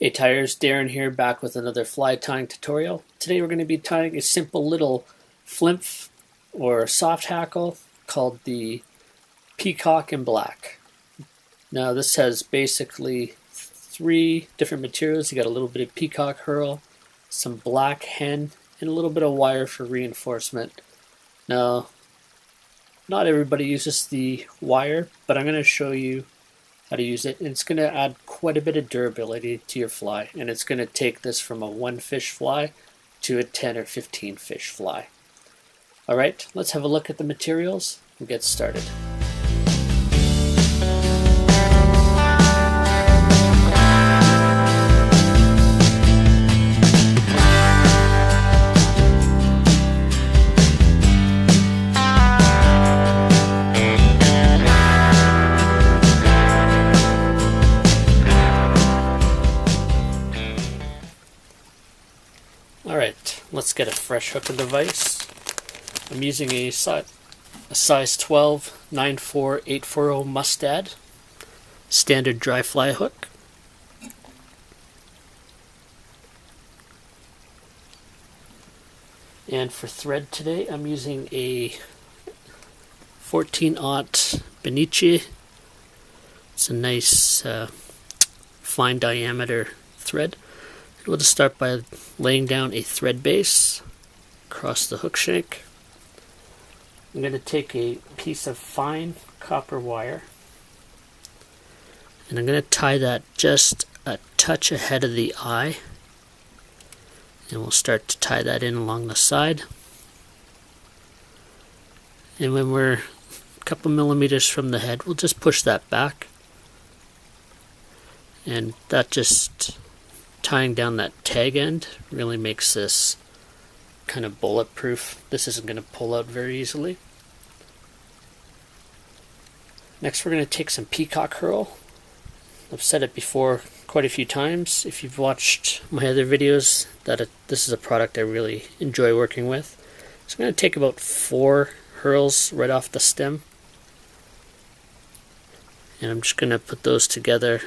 Hey Tires, Darren here, back with another fly tying tutorial. Today we're going to be tying a simple little flimp or soft hackle called the Peacock in black. Now this has basically three different materials. You got a little bit of peacock herl, some black hen, and a little bit of wire for reinforcement. Now, not everybody uses the wire, but I'm going to show you how to use it. And it's going to add quite a bit of durability to your fly, and it's going to take this from a 1 fish fly to a 10 or 15 fish fly. Alright, let's have a look at the materials and get started. Alright, let's get a fresh hook and device. I'm using a size 12 94840 Mustad standard dry fly hook. And for thread today, I'm using a 14-aught Benici. It's a nice fine diameter thread. We'll just start by laying down a thread base across the hook shank. I'm going to take a piece of fine copper wire and I'm going to tie that just a touch ahead of the eye, and we'll start to tie that in along the side. And when we're a couple millimeters from the head, we'll just push that back, and that just tying down that tag end really makes this kind of bulletproof. This isn't going to pull out very easily. Next we're going to take some peacock herl. I've said it before quite a few times. If you've watched my other videos, this is a product I really enjoy working with. So I'm going to take about 4 herls right off the stem, and I'm just going to put those together.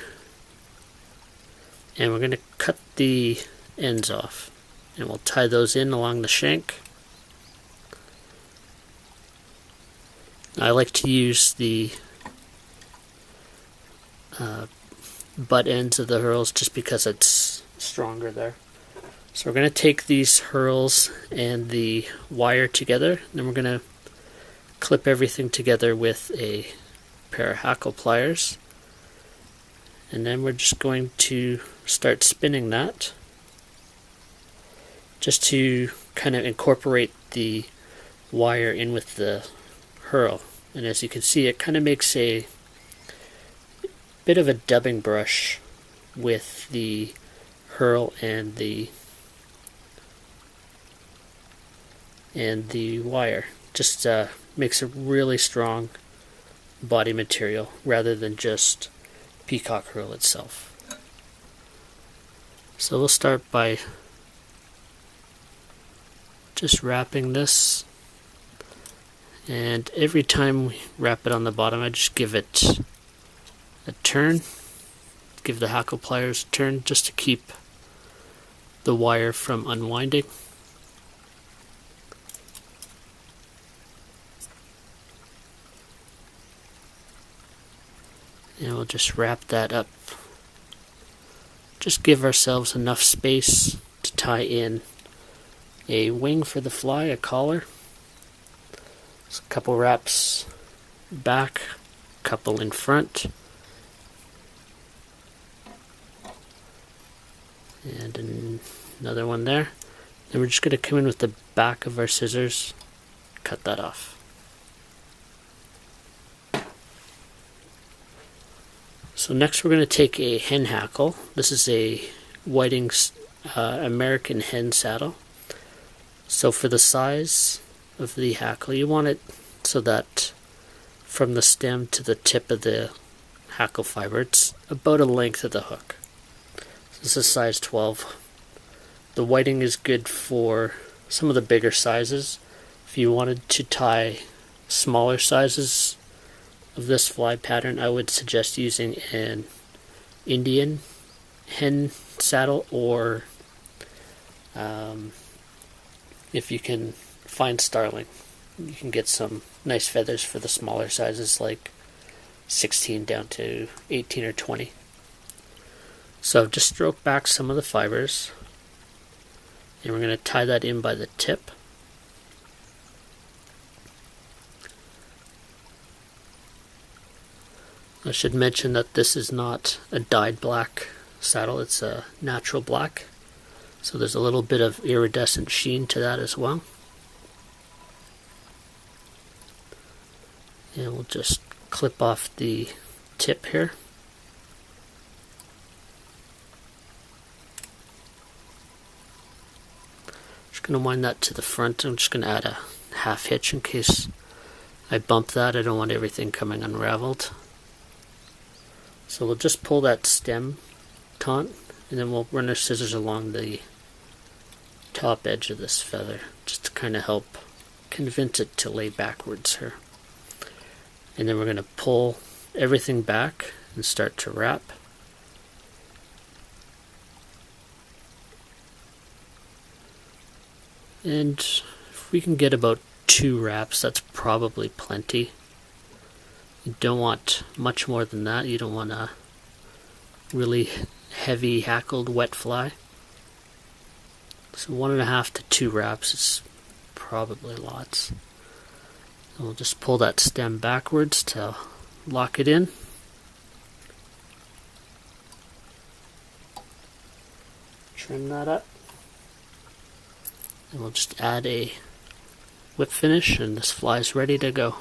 And we're going to cut the ends off, and we'll tie those in along the shank. I like to use the butt ends of the herls just because it's stronger there. So we're going to take these herls and the wire together, and then we're going to clip everything together with a pair of hackle pliers. And then we're just going to start spinning that just to kind of incorporate the wire in with the herl. And as you can see, it kind of makes a bit of a dubbing brush with the herl and the wire. Just makes a really strong body material rather than just peacock herl itself. So we'll start by just wrapping this, and every time we wrap it on the bottom, I just give it a turn, give the hackle pliers a turn just to keep the wire from unwinding. And we'll just wrap that up. Just give ourselves enough space to tie in a wing for the fly, a collar. So a couple wraps back, a couple in front, and another one there. Then we're just going to come in with the back of our scissors, cut that off. So next we're going to take a hen hackle. This is a Whiting's American hen saddle. So for the size of the hackle, you want it so that from the stem to the tip of the hackle fiber, it's about a length of the hook. So this is size 12. The Whiting is good for some of the bigger sizes. If you wanted to tie smaller sizes of this fly pattern, I would suggest using an Indian hen saddle, or if you can find starling, you can get some nice feathers for the smaller sizes, like 16 down to 18 or 20. So I've just stroked back some of the fibers, and we're going to tie that in by the tip. I should mention that this is not a dyed black saddle, it's a natural black. So there's a little bit of iridescent sheen to that as well. And we'll just clip off the tip here. Just going to wind that to the front. I'm just going to add a half hitch in case I bump that. I don't want everything coming unraveled. So we'll just pull that stem taut, and then we'll run our scissors along the top edge of this feather just to kind of help convince it to lay backwards here. And then we're going to pull everything back and start to wrap. And if we can get about 2 wraps, that's probably plenty. You don't want much more than that. You don't want a really heavy hackled wet fly. So 1.5 to 2 wraps is probably lots. And we'll just pull that stem backwards to lock it in. Trim that up. And we'll just add a whip finish, and this fly is ready to go.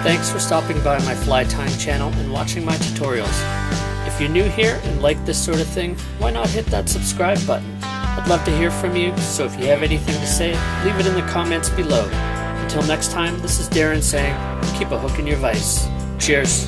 Thanks for stopping by my fly tying channel and watching my tutorials. If you're new here and like this sort of thing, why not hit that subscribe button? I'd love to hear from you, so if you have anything to say, leave it in the comments below. Until next time, this is Darren saying, keep a hook in your vise. Cheers.